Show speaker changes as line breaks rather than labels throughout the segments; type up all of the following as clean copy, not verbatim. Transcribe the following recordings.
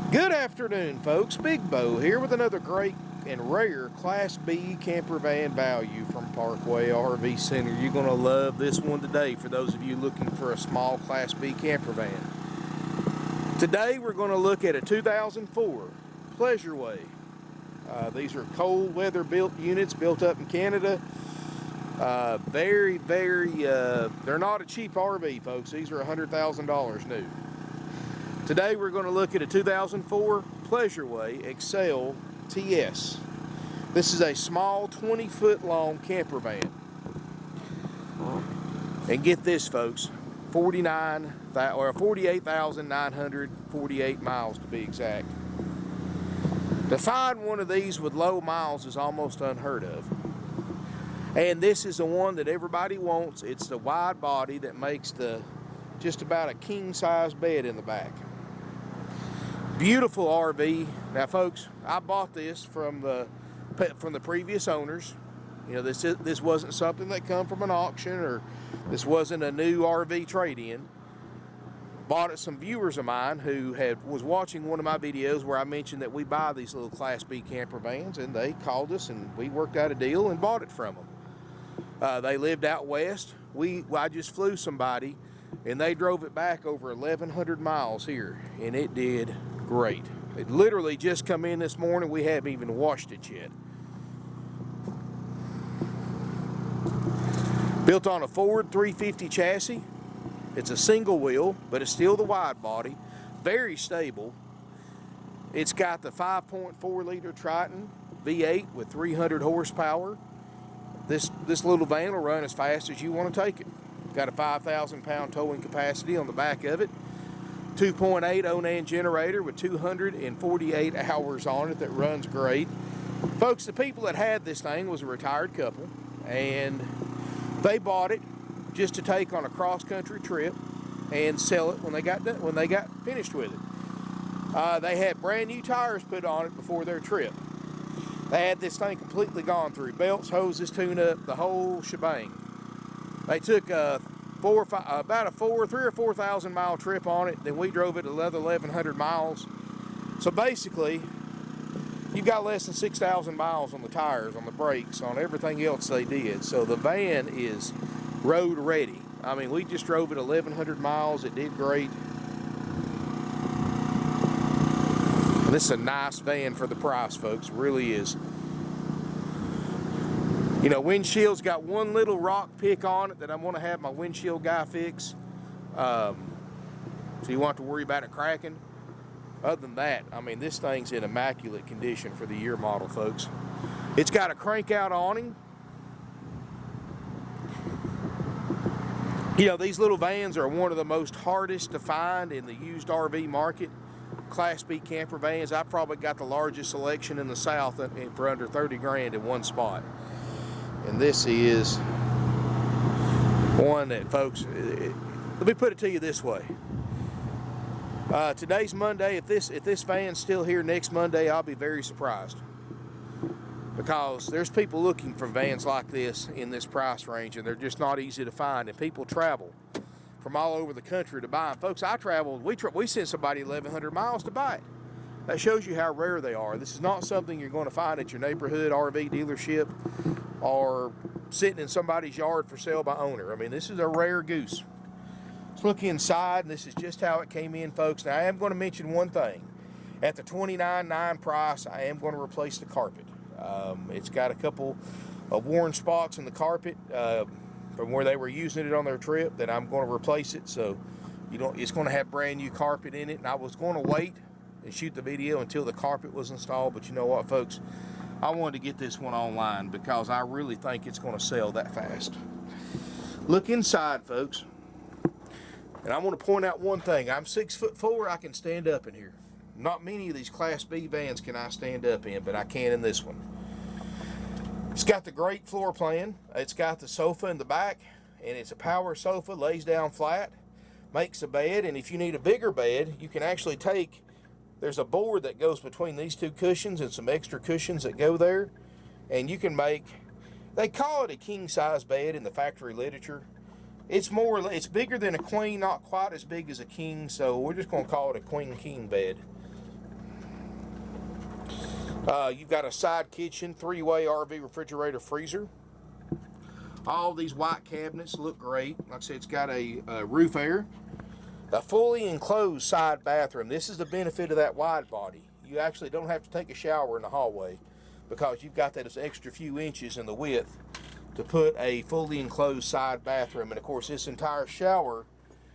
Good afternoon, folks. Big Bo here with another great and rare Class B camper van value from Parkway RV Center. You're going to love this one today for those of you looking for a small Class B camper van. Today we're going to look at a 2004 Pleasureway. These are cold weather built units built up in Canada. They're not a cheap RV, folks. These are $100,000 new. Today we're going to look at a 2004 Pleasureway Excel TS. This is a small 20-foot long camper van. And get this, folks, 48,948 miles to be exact. To find one of these with low miles is almost unheard of. And this is the one that everybody wants. It's the wide body that makes just about a king-size bed in the back. Beautiful RV. Now, folks, I bought this from the previous owners. You know, this wasn't something that come from an auction, or this wasn't a new RV trade-in. Bought it some viewers of mine who was watching one of my videos where I mentioned that we buy these little Class B camper vans, and they called us and we worked out a deal and bought it from them. They lived out west. I just flew somebody, and they drove it back over 1,100 miles here, and it did great. It literally just come in this morning. We haven't even washed it yet. Built on a Ford 350 chassis. It's a single wheel, but it's still the wide body. Very stable. It's got the 5.4 liter Triton V8 with 300 horsepower. This little van will run as fast as you want to take it. Got a 5,000 pound towing capacity on the back of it. 2.8 Onan generator with 248 hours on it that runs great. Folks, the people that had this thing was a retired couple, and they bought it just to take on a cross-country trip and sell it when they got finished with it. They had brand new tires put on it before their trip. They had this thing completely gone through. Belts, hoses, tune-up, the whole shebang. They took about a 3,000 or 4,000 mile trip on it. Then we drove it another 1,100 miles. So basically, you've got less than 6,000 miles on the tires, on the brakes, on everything else they did. So the van is road ready. I mean, we just drove it 1,100 miles. It did great. This is a nice van for the price, folks. It really is. You know, windshield's got one little rock pick on it that I'm going to have my windshield guy fix. So you won't have to worry about it cracking. Other than that, I mean, this thing's in immaculate condition for the year model, folks. It's got a crank-out awning. You know, these little vans are one of the most hardest to find in the used RV market. Class B camper vans. I probably got the largest selection in the South for under 30 grand in one spot. And this is one that, folks, let me put it to you this way. Today's Monday. If this van's still here next Monday, I'll be very surprised. Because there's people looking for vans like this in this price range, and they're just not easy to find. And people travel from all over the country to buy them. Folks, we sent somebody 1,100 miles to buy it. That shows you how rare they are. This is not something you're going to find at your neighborhood RV dealership or sitting in somebody's yard for sale by owner. I mean, this is a rare goose. Let's look inside, and this is just how it came in, folks. Now, I am going to mention one thing. At the $29,900 price, I am going to replace the carpet. It's got a couple of worn spots in the carpet from where they were using it on their trip that I'm going to replace it. So it's going to have brand new carpet in it. And I was going to wait and shoot the video until the carpet was installed. But you know what, folks? I wanted to get this one online because I really think it's going to sell that fast. Look inside, folks. And I want to point out one thing. I'm 6'4". I can stand up in here. Not many of these Class B vans can I stand up in, but I can in this one. It's got the great floor plan. It's got the sofa in the back, and it's a power sofa, lays down flat, makes a bed, and if you need a bigger bed, you can actually there's a board that goes between these two cushions and some extra cushions that go there, and you can they call it a king-size bed in the factory literature. It's bigger than a queen, not quite as big as a king, so we're just going to call it a queen-king bed. You've got a side kitchen, 3-way RV refrigerator freezer. All these white cabinets look great. Like I said, it's got a roof air. A fully enclosed side bathroom. This is the benefit of that wide body. You actually don't have to take a shower in the hallway because you've got that extra few inches in the width to put a fully enclosed side bathroom. And of course, this entire shower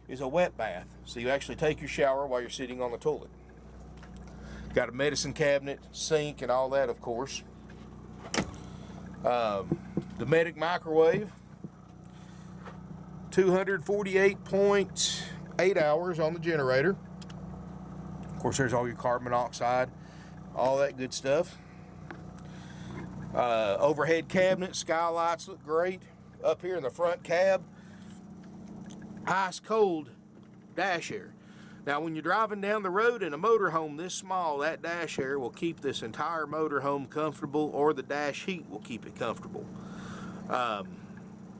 is a wet bath. So you actually take your shower while you're sitting on the toilet. Got a medicine cabinet, sink, and all that, of course. Dometic microwave. 248.8 hours on the generator. Of course, there's all your carbon monoxide, all that good stuff. Overhead cabinet, skylights look great. Up here in the front cab, ice cold dash air. Now, when you're driving down the road in a motorhome this small, that dash air will keep this entire motorhome comfortable, or the dash heat will keep it comfortable.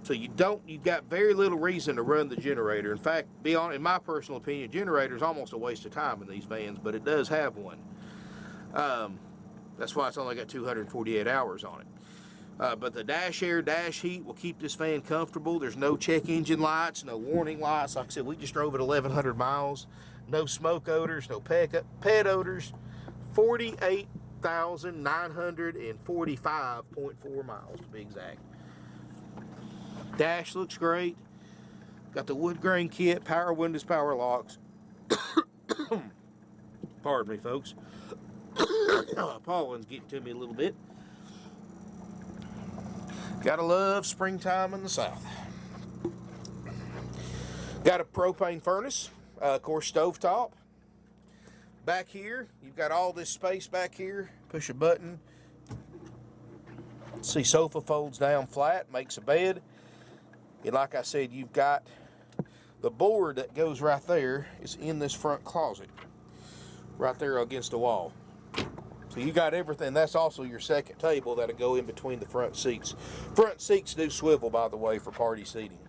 So you've got very little reason to run the generator. In fact, in my personal opinion, generator is almost a waste of time in these vans, but it does have one. That's why it's only got 248 hours on it. But the dash air, dash heat will keep this van comfortable. There's no check engine lights, no warning lights. Like I said, we just drove it 1,100 miles. No smoke odors, no pet odors. 48,945.4 miles to be exact. Dash looks great. Got the wood grain kit, power windows, power locks. Pardon me, folks. Pollen's getting to me a little bit. Gotta love springtime in the south. Got a propane furnace, of course, stovetop. Back here, you've got all this space back here. Push a button. See, sofa folds down flat, makes a bed. And like I said, you've got the board that goes right there is in this front closet, right there against the wall. So you got everything. That's also your second table that'll go in between the front seats. Front seats do swivel, by the way, for party seating.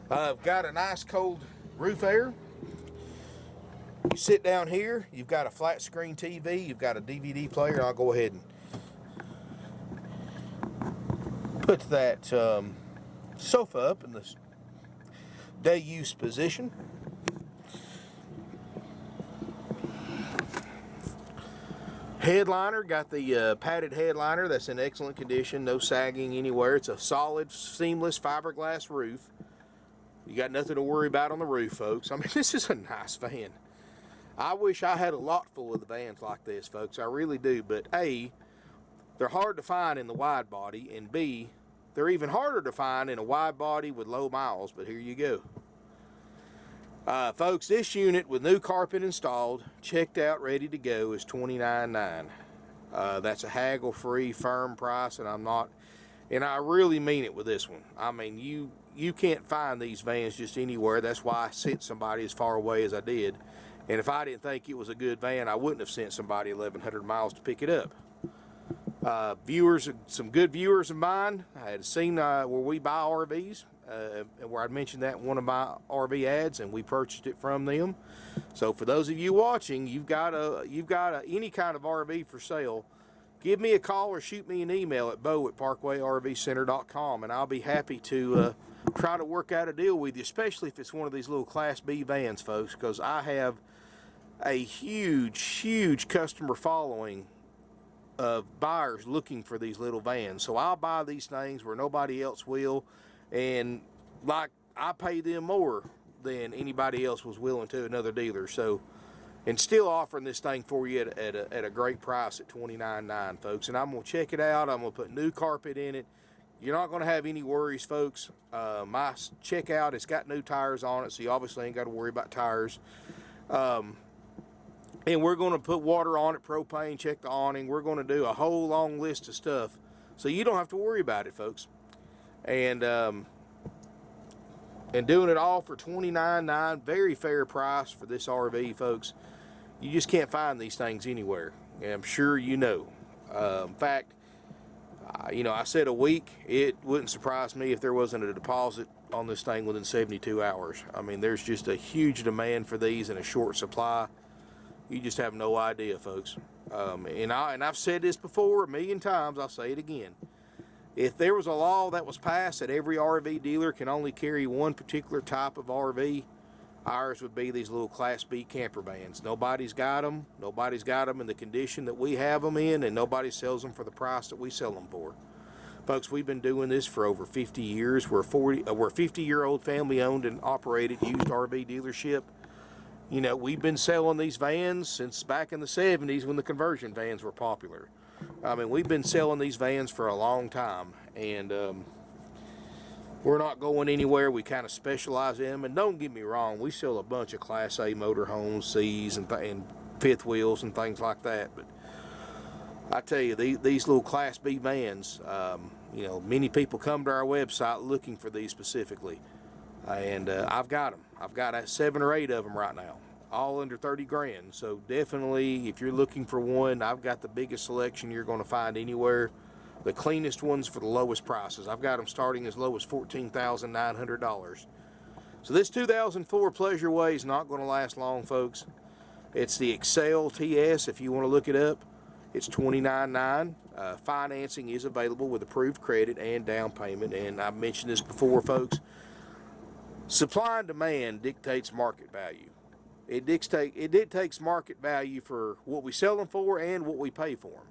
I've got a nice cold roof air. You sit down here, you've got a flat screen TV, you've got a DVD player, and I'll go ahead and put that sofa up in this day use position. Headliner, got the padded headliner that's in excellent condition, no sagging anywhere. It's a solid, seamless fiberglass roof. You got nothing to worry about on the roof, folks. I mean, this is a nice van. I wish I had a lot full of the vans like this, folks. I really do. But A, they're hard to find in the wide body, and B, they're even harder to find in a wide body with low miles. But here you go. Folks, this unit with new carpet installed, checked out, ready to go is $29,900. That's a haggle-free, firm price, and I really mean it with this one. I mean, you can't find these vans just anywhere. That's why I sent somebody as far away as I did. And if I didn't think it was a good van, I wouldn't have sent somebody 1,100 miles to pick it up. Some good viewers of mine, I had seen where we buy RVs, where I mentioned that in one of my RV ads, and we purchased it from them. So for those of you watching, you've got any kind of RV for sale, give me a call or shoot me an email at bo@parkway.rvcenter.com, and I'll be happy to try to work out a deal with you, especially if it's one of these little Class B vans, folks, because I have a huge customer following of buyers looking for these little vans. So I'll buy these things where nobody else will, and like I pay them more than anybody else was willing to, another dealer. So, and still offering this thing for you at a great price at $29,900, folks. And I'm gonna check it out. I'm gonna put new carpet in it. You're not gonna have any worries, folks. My checkout, it's got new tires on it, so you obviously ain't got to worry about tires. And we're going to put water on it, propane, check the awning. We're going to do a whole long list of stuff, so you don't have to worry about it, folks. And doing it all for $29,900, very fair price for this RV, folks. You just can't find these things anywhere, and I'm sure you know. In fact, I said a week. It wouldn't surprise me if there wasn't a deposit on this thing within 72 hours. I mean, there's just a huge demand for these in a short supply. You just have no idea, folks. And I've said this before a million times, I'll say it again. If there was a law that was passed that every RV dealer can only carry one particular type of RV, ours would be these little Class B camper vans. Nobody's got them. Nobody's got them in the condition that we have them in, and nobody sells them for the price that we sell them for. Folks, we've been doing this for over 50 years. We're a 50-year-old family-owned and operated used RV dealership. You know, we've been selling these vans since back in the 70s when the conversion vans were popular. I mean, we've been selling these vans for a long time, and we're not going anywhere. We kind of specialize in them, and don't get me wrong, we sell a bunch of Class A motorhomes, C's, and fifth wheels and things like that. But I tell you, these little Class B vans, you know, many people come to our website looking for these specifically, and I've got them. I've got 7 or 8 of them right now, all under 30 grand. So definitely, if you're looking for one, I've got the biggest selection you're going to find anywhere. The cleanest ones for the lowest prices. I've got them starting as low as $14,900. So this 2004 Pleasureway is not going to last long, folks. It's the Excel TS, if you want to look it up. It's $29,900. Financing is available with approved credit and down payment. And I've mentioned this before, folks. Supply and demand dictates market value. It dictates market value for what we sell them for and what we pay for them.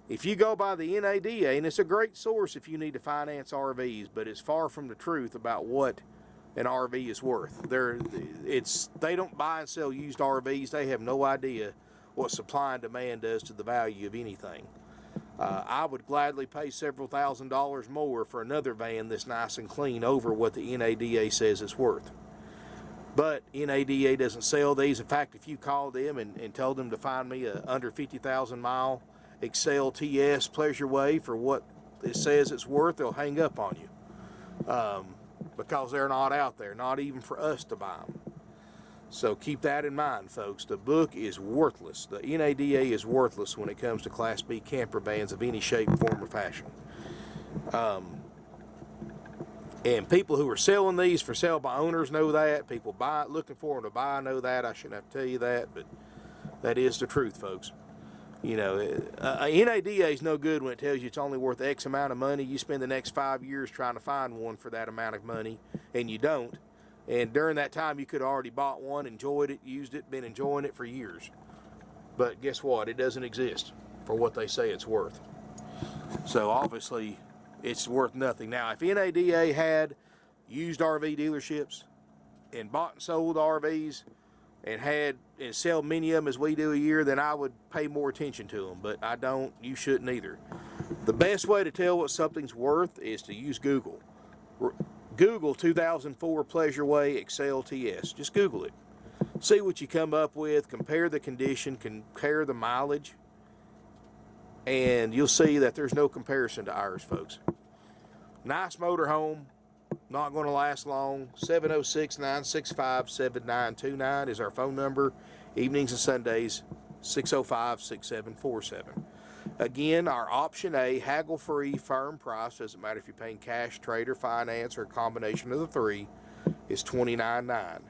If you go by the NADA, and it's a great source if you need to finance RVs, but it's far from the truth about what an RV is worth. They don't buy and sell used RVs. They have no idea what supply and demand does to the value of anything. I would gladly pay several $1,000s more for another van that's nice and clean over what the NADA says it's worth. But NADA doesn't sell these. In fact, if you called them and told them to find me a under 50,000 mile Excel TS Pleasureway for what it says it's worth, they'll hang up on you, because they're not out there, not even for us to buy them. So keep that in mind, folks. The book is worthless. The NADA is worthless when it comes to Class B camper vans of any shape, form, or fashion. And people who are selling these for sale by owners know that. People looking for them to buy know that. I shouldn't have to tell you that, but that is the truth, folks. You know, NADA is no good when it tells you it's only worth X amount of money. You spend the next 5 years trying to find one for that amount of money, and you don't. And during that time, you could have already bought one, enjoyed it, used it, been enjoying it for years. But guess what? It doesn't exist for what they say it's worth. So obviously, it's worth nothing. Now, if NADA had used RV dealerships and bought and sold RVs and sell many of them as we do a year, then I would pay more attention to them. But I don't. You shouldn't either. The best way to tell what something's worth is to use Google. Google 2004 Pleasureway Excel TS. Just Google it. See what you come up with. Compare the condition. Compare the mileage. And you'll see that there's no comparison to ours, folks. Nice motorhome. Not going to last long. 706-965-7929 is our phone number. Evenings and Sundays, 605-6747. Again, our option A, haggle-free, firm price, doesn't matter if you're paying cash, trade, or finance, or a combination of the three, is $29,900.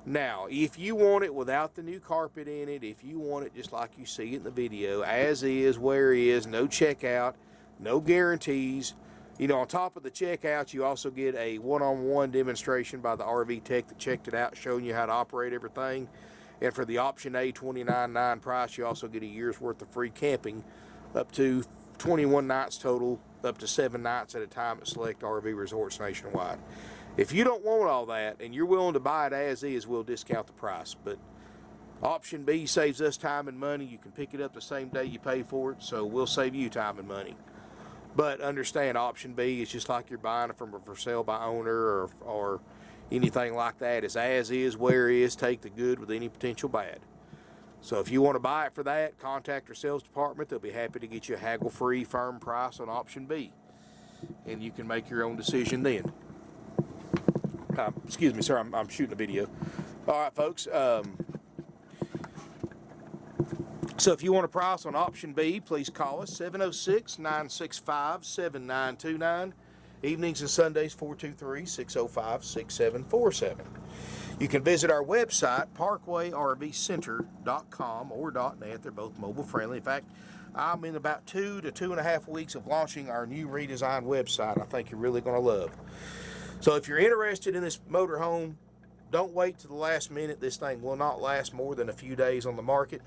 Now, if you want it without the new carpet in it, if you want it just like you see it in the video, as is, where is, no checkout, no guarantees. You know, on top of the checkout, you also get a one-on-one demonstration by the RV tech that checked it out, showing you how to operate everything. And for the option A $29,900 price, you also get a year's worth of free camping, up to 21 nights total, up to 7 nights at a time at select RV resorts nationwide. If you don't want all that and you're willing to buy it as is, we'll discount the price. But option B saves us time and money. You can pick it up the same day you pay for it, so we'll save you time and money. But understand, option B is just like you're buying it from a for sale by owner or anything like that. It's as is, where is, take the good with any potential bad. So if you want to buy it for that, contact our sales department. They'll be happy to get you a haggle-free, firm price on option B. And you can make your own decision then. Excuse me, sir, I'm shooting a video. All right, folks. So if you want a price on option B, please call us, 706-965-7929. Evenings and Sundays, 423-605-6747. You can visit our website, parkwayrvcenter.com or .net. They're both mobile friendly. In fact, I'm in about 2 to 2.5 weeks of launching our new redesigned website I think you're really going to love. So if you're interested in this motorhome, don't wait to the last minute. This thing will not last more than a few days on the market,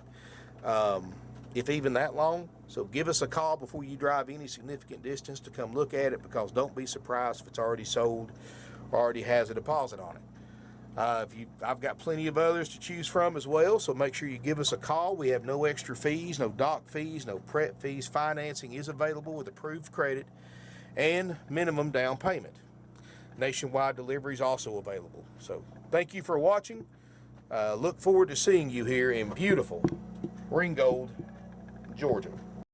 if even that long. So give us a call before you drive any significant distance to come look at it, because don't be surprised if it's already sold or already has a deposit on it. I've got plenty of others to choose from as well, so make sure you give us a call. We have no extra fees, no dock fees, no prep fees. Financing is available with approved credit and minimum down payment. Nationwide delivery is also available. So thank you for watching. Look forward to seeing you here in beautiful Ringgold, Georgia.